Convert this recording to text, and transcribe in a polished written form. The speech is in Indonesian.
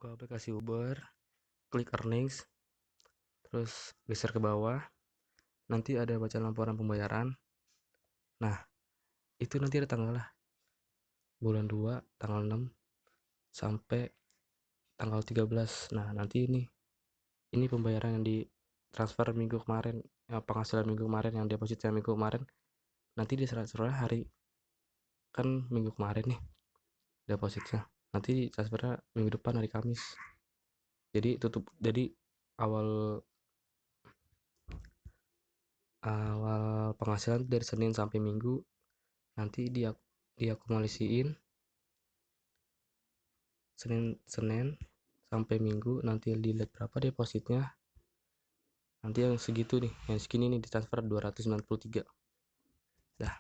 buka aplikasi Uber, klik earnings, terus geser ke bawah, nanti ada baca laporan pembayaran. Nah, itu nanti ada tanggal lah, bulan 2 tanggal 6 sampai tanggal 13. Nah, nanti ini pembayaran yang di transfer minggu kemarin, penghasilan minggu kemarin, yang depositnya minggu kemarin, nanti diserah hari, kan minggu kemarin nih depositnya, nanti transfernya minggu depan hari Kamis. Jadi awal awal penghasilan dari Senin sampai Minggu, nanti diakumulasiin Senin sampai Minggu, nanti dilihat berapa depositnya, nanti yang segitu nih, yang segini nih ditransfer 293. Dah.